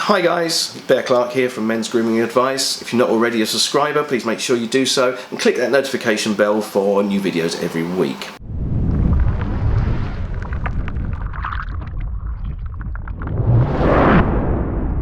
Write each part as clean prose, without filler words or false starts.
Hi guys, Bear Clark here from Men's Grooming Advice. If you're not already a subscriber, please make sure you do so and click that notification bell for new videos every week.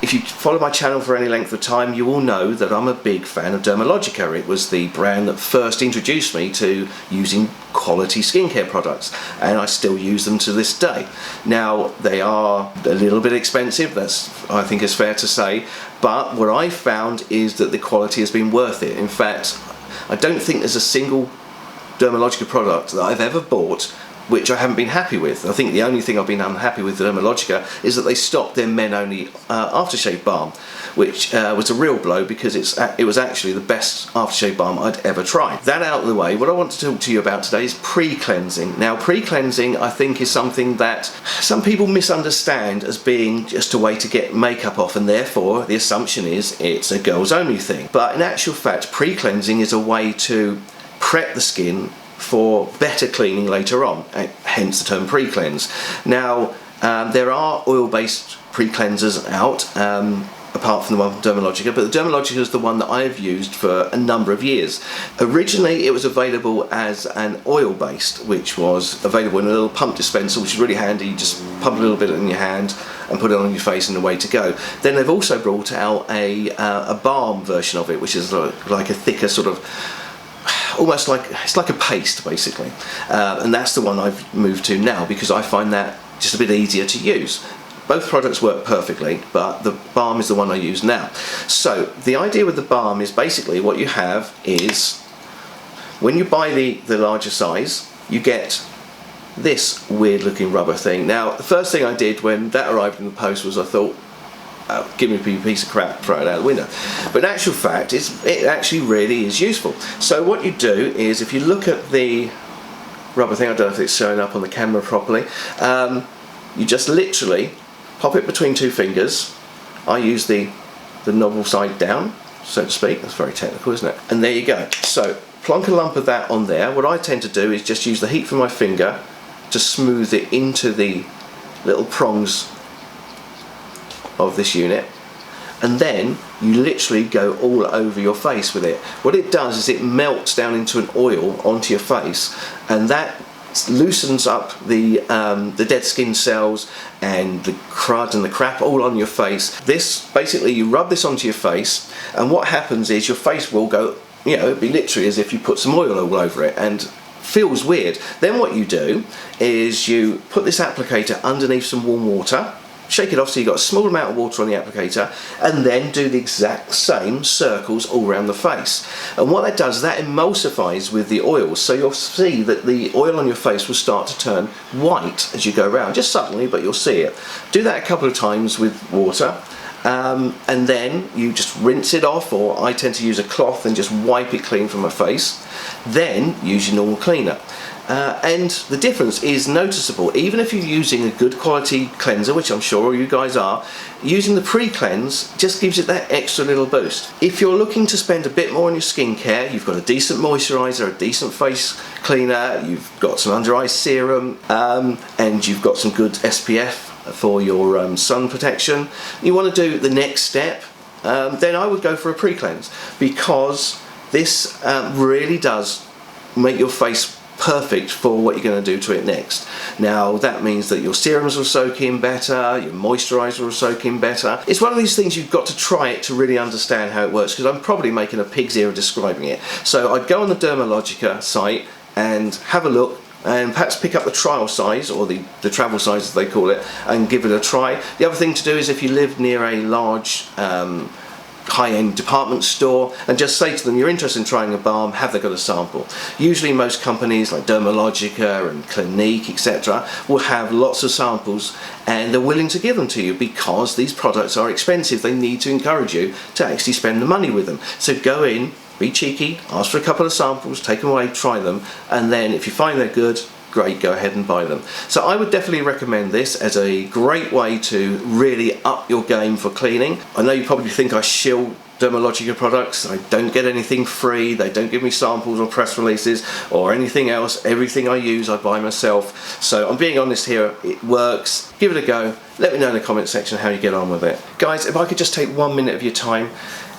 If you follow my channel for any length of time, you will know that I'm a big fan of Dermalogica. It was the brand that first introduced me to using quality skincare products, and I still use them to this day. Now, they are a little bit expensive, that's I think is fair to say, but what I found is that the quality has been worth it. In fact, I don't think there's a single Dermalogica product that I've ever bought which I haven't been happy with. I think the only thing I've been unhappy with Dermalogica is that they stopped their men-only aftershave balm, which was a real blow because it was actually the best aftershave balm I'd ever tried. That out of the way, what I want to talk to you about today is pre-cleansing. Now, pre-cleansing I think is something that some people misunderstand as being just a way to get makeup off, and therefore the assumption is it's a girls only thing. But in actual fact, pre-cleansing is a way to prep the skin for better cleaning later on, hence the term pre-cleanse. Now, there are oil-based pre-cleansers out, apart from the one from Dermalogica, but the Dermalogica is the one that I've used for a number of years. Originally, it was available as an oil-based, which was available in a little pump dispenser, which is really handy. You just pump a little bit in your hand and put it on your face and away to go. Then they've also brought out a balm version of it, which is like a thicker sort of, almost like, it's like a paste basically, and that's the one I've moved to now because I find that just a bit easier to use. Both products work perfectly, but the balm is the one I use now. So the idea with the balm is basically what you have is when you buy the larger size, you get this weird looking rubber thing. Now, the first thing I did when that arrived in the post was I thought, give me a piece of crap, throw it out the window. But in actual fact, it actually really is useful. So what you do is, if you look at the rubber thing, I don't know if it's showing up on the camera properly, you just literally pop it between two fingers. I use the novel side down, so to speak. That's very technical, isn't it? And there you go. So plonk a lump of that on there. What I tend to do is just use the heat from my finger to smooth it into the little prongs of this unit, and then you literally go all over your face with it. What it does is it melts down into an oil onto your face, and that loosens up the dead skin cells and the crud and the crap all on your face. This basically, you rub this onto your face, and what happens is your face will go, you know, it'd be literally as if you put some oil all over it, and feels weird. Then what you do is you put this applicator underneath some warm water, shake it off so you've got a small amount of water on the applicator, and then do the exact same circles all around the face. And what that does, that emulsifies with the oils, so you'll see that the oil on your face will start to turn white as you go around, just subtly, but you'll see it. Do that a couple of times with water, and then you just rinse it off, or I tend to use a cloth and just wipe it clean from my face. Then use your normal cleaner. And the difference is noticeable. Even if you're using a good quality cleanser, which I'm sure you guys are, using the pre-cleanse just gives it that extra little boost. If you're looking to spend a bit more on your skincare, you've got a decent moisturiser, a decent face cleaner, you've got some under eye serum, and you've got some good SPF for your sun protection, you want to do the next step, then I would go for a pre-cleanse, because this really does make your face perfect for what you're going to do to it next. Now, that means that your serums will soak in better, your moisturiser will soak in better. It's one of these things you've got to try it to really understand how it works, because I'm probably making a pig's ear describing it. So I'd go on the Dermalogica site and have a look, and perhaps pick up the trial size, or the travel size as they call it, and give it a try. The other thing to do is, if you live near a large high-end department store, and just say to them you're interested in trying a balm, have they got a sample? Usually most companies like Dermalogica and Clinique, etc., will have lots of samples, and they're willing to give them to you because these products are expensive. They need to encourage you to actually spend the money with them. So go in, be cheeky, ask for a couple of samples, take them away, try them, and then if you find they're good, great, go ahead and buy them. So I would definitely recommend this as a great way to really up your game for cleaning. I know you probably think I shill Dermalogica products. I don't get anything free, they don't give me samples or press releases or anything else. Everything I use I buy myself. So I'm being honest here, it works. Give it a go. Let me know in the comment section how you get on with it. Guys, if I could just take 1 minute of your time.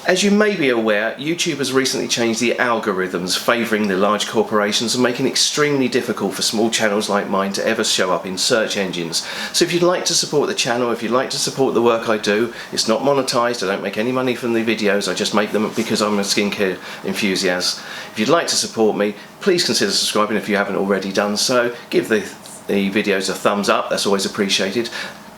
As you may be aware, YouTube has recently changed the algorithms favouring the large corporations and making it extremely difficult for small channels like mine to ever show up in search engines. So if you'd like to support the channel, if you'd like to support the work I do, it's not monetised, I don't make any money from the videos, I just make them because I'm a skincare enthusiast. If you'd like to support me, please consider subscribing if you haven't already done so. Give the videos a thumbs up, that's always appreciated.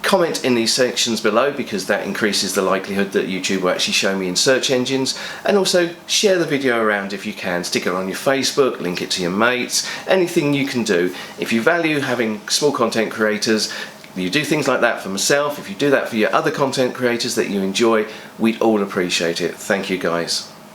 Comment in these sections below because that increases the likelihood that YouTube will actually show me in search engines, and also share the video around if you can. Stick it on your Facebook, link it to your mates, anything you can do. If you value having small content creators, you do things like that for myself, if you do that for your other content creators that you enjoy, we'd all appreciate it. Thank you guys.